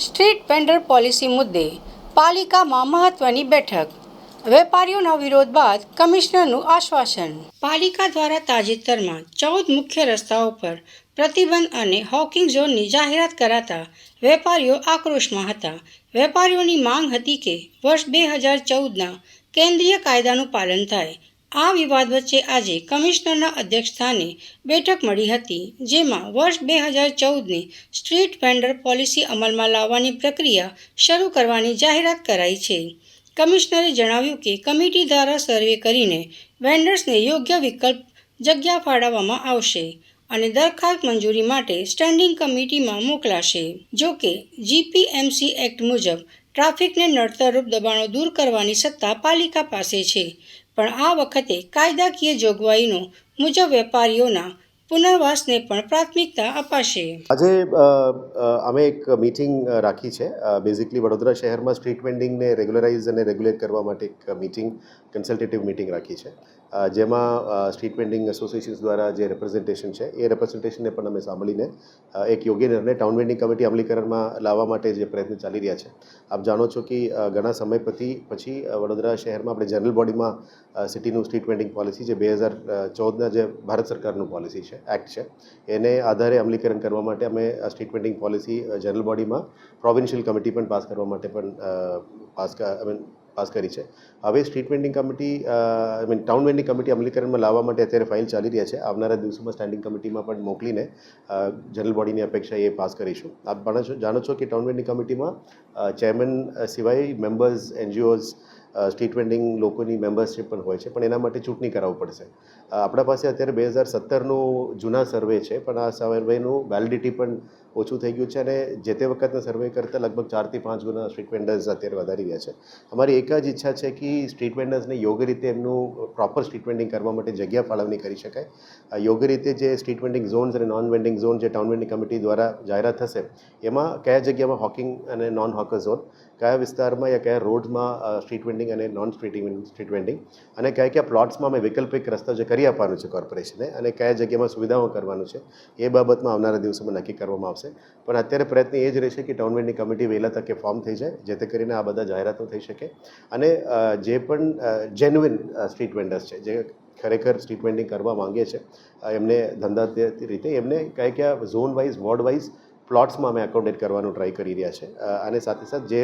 Street vendor policy મુદ્દે પાલિકામાં મહત્વની બેઠક. વેપારીઓના વિરોધ બાદ કમિશનરનું આશ્વાસન. પાલિકા દ્વારા તાજેતરમાં 14 મુખ્ય રસ્તાઓ પર પ્રતિબંધ અને હોકિંગ ઝોનની જાહેરાત કરાતા વેપારીઓ આક્રોશમાં હતા. વેપારીઓની માંગ હતી કે વર્ષ 2014ના કેન્દ્રીય કાયદાનું પાલન થાય. આ વિવાદ વચ્ચે આજે કમિશનરના અધ્યક્ષસ્થાને બેઠક મળી હતી, જેમાં વર્ષ 2014ની સ્ટ્રીટ વેન્ડર પોલિસી અમલમાં લાવવાની પ્રક્રિયા શરૂ કરવાની જાહેરાત કરાઈ છે. કમિશનરે જણાવ્યું કે કમિટી દ્વારા સર્વે કરીને વેન્ડર્સને યોગ્ય વિકલ્પ જગ્યા ફાળવવામાં આવશે અને દરખાસ્ત મંજૂરી માટે સ્ટેન્ડિંગ કમિટીમાં મોકલાશે. જોકે જીપીએમસી એક્ટ મુજબ ટ્રાફિકને નડતરરૂપ દબાણો દૂર કરવાની સત્તા પાલિકા પાસે છે, પણ આ વખતે કાયદાકીય જોગવાઈનો મુજબ વેપારીઓના પુનર્વાસને પણ પ્રાથમિકતા અપાશે. આજે અમે એક મીટિંગ રાખી છે. બેઝિકલી વડોદરા શહેરમાં સ્ટ્રીટ વેન્ડિંગને રેગ્યુલરાઇઝ અને રેગ્યુલેટ કરવા માટે એક મીટિંગ, કન્સલ્ટેટિવ મીટિંગ રાખી છે, જેમાં સ્ટ્રીટ વેન્ડિંગ એસોસિએશન્સ દ્વારા જે રિપ્રેઝન્ટેશન છે એ રિપ્રેઝન્ટેશનને પણ અમે સાંભળીને એક યોગ્ય નિર્ણય ટાઉન વેન્ડિંગ કમિટી અમલીકરણમાં લાવવા માટે જે પ્રયત્ન ચાલી રહ્યા છે. આપ જાણો છો કે ઘણા સમય પછી વડોદરા શહેરમાં આપણે જનરલ બોડીમાં સિટીનું સ્ટ્રીટ વેન્ડિંગ પોલિસી જે 2014ના જે ભારત સરકારનું પોલિસી છે, એક્ટ છે, એને આધારે અમલીકરણ કરવા માટે અમે સ્ટ્રીટ વેન્ડિંગ પોલિસી જનરલ બોડીમાં પ્રોવિન્શિયલ કમિટી પણ પાસ કરવા માટે પણ પાસ કરી છે. હવે street vending committee town vending committee અમલીકરણમાં લાવવા માટે અત્યારે ફાઇલ ચાલી રહ્યા છે. આવનારા દિવસોમાં સ્ટેન્ડિંગ કમિટીમાં પણ મોકલીને જનરલ બોડીની અપેક્ષા એ પાસ કરીશું. આપ જાણો છો કે ટાઉન વેન્ડિંગ કમિટીમાં ચેરમેન સિવાય મેમ્બર્સ, એનજીઓઝ, સ્ટ્રીટ વેન્ડિંગ લોકોની મેમ્બરશીપ પણ હોય છે, પણ એના માટે ચૂંટણી કરાવવું પડશે. આપણા પાસે અત્યારે 2017નું જૂના સર્વે છે, પણ આ સર્વેનું વેલિડિટી પણ ઓછું થઈ ગયું છે અને જે તે વખતના સર્વે કરતાં લગભગ 4 થી 5 ગુના સ્ટ્રીટ વેન્ડર્સ અત્યારે વધારી રહ્યા છે. અમારી એક જ ઈચ્છા છે કે સ્ટ્રીટ વેન્ડર્સને યોગ્ય રીતે એમનું પ્રોપર સ્ટ્રીટ વેન્ડિંગ કરવા માટે જગ્યા ફાળવણી કરી શકાય. યોગ્ય રીતે જે સ્ટ્રીટ વેન્ડિંગ ઝોન્સ અને નોન વેન્ડિંગ ઝોન જે ટાઉન વેન્ડિંગ કમિટી દ્વારા જાહેરાત થશે, એમાં કયા જગ્યામાં હોકિંગ અને નોન હોકર ઝોન, કયા વિસ્તારમાં યા કયા રોડમાં સ્ટ્રીટ વેન્ડિંગ અને નોન સ્ટ્રીટ વેન્ડિંગ, અને કયા કયા પ્લોટ્સમાં અમે વૈકલ્પિક રસ્તા જે કરી આપવાનું છે કોર્પોરેશને, અને કયા જગ્યામાં સુવિધાઓ કરવાનું છે, એ બાબતમાં આવનારા દિવસોમાં નક્કી કરવામાં આવશે. પણ અત્યારે પ્રયત્ન એ જ રહેશે કે ટાઉન વેન્ડિંગ કમિટી વહેલા તકે ફોર્મ થઈ જાય, જેથી કરીને આ બધા જાહેરાતો થઈ શકે અને જે પણ જેન્યુઇન સ્ટ્રીટ વેન્ડર્સ છે, જે ખરેખર સ્ટ્રીટ વેન્ડિંગ કરવા માંગે છે, એમને ધંધાકીય રીતે એમને કયા ઝોન વાઇઝ, વોર્ડ વાઇઝ પ્લોટ્સમાં અમે એકોમોડેટ કરવાનું ટ્રાય કરી રહ્યા છે. અને સાથે સાથે જે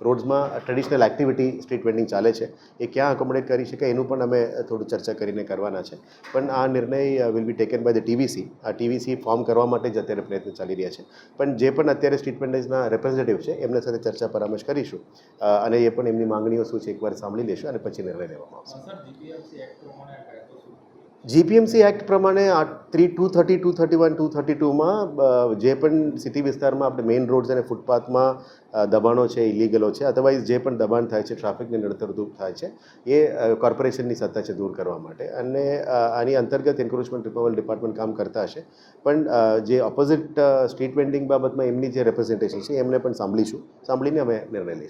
રોડ્સમાં ટ્રેડિશનલ એક્ટિવિટી સ્ટ્રીટ વેન્ડિંગ ચાલે છે એ ક્યાં એકોમોડેટ કરી શકાય એનું પણ અમે થોડું ચર્ચા કરીને કરવાના છે. પણ આ નિર્ણય will be taken by the TVC. આ ટીવીસી ફોર્મ કરવા માટે જ અત્યારે પ્રયત્ન ચાલી રહ્યા છે. પણ જે પણ અત્યારે સ્ટ્રીટ વેન્ડર્સના રેપ્રેઝેન્ટેટિવ છે એમના સાથે ચર્ચા પરામર્શ કરીશું અને એ પણ એમની માંગણીઓ શું છે એકવાર સાંભળી લેશું અને પછી નિર્ણય લેવામાં આવશે. જીપીએમસી એક્ટ પ્રમાણે 230, 231, 232માં જે પણ સિટી વિસ્તારમાં આપણે મેઇન રોડ્સ અને ફૂટપાથમાં દબાણો છે, ઇલીગલો છે, અધરવાઇઝ જે પણ દબાણ થાય છે, ટ્રાફિકને નડતરરૂપ થાય છે, એ કોર્પોરેશનની સત્તા છે દૂર કરવા માટે. અને આની અંતર્ગત એન્ક્રોચમેન્ટ રિમૂવલ ડિપાર્ટમેન્ટ કામ કરતા હશે, પણ જે ઓપોઝિટ સ્ટ્રીટ વેન્ડિંગ બાબતમાં એમની જે રિપ્રેઝન્ટેશન છે એમને પણ સાંભળીને અમે નિર્ણય લઈશું.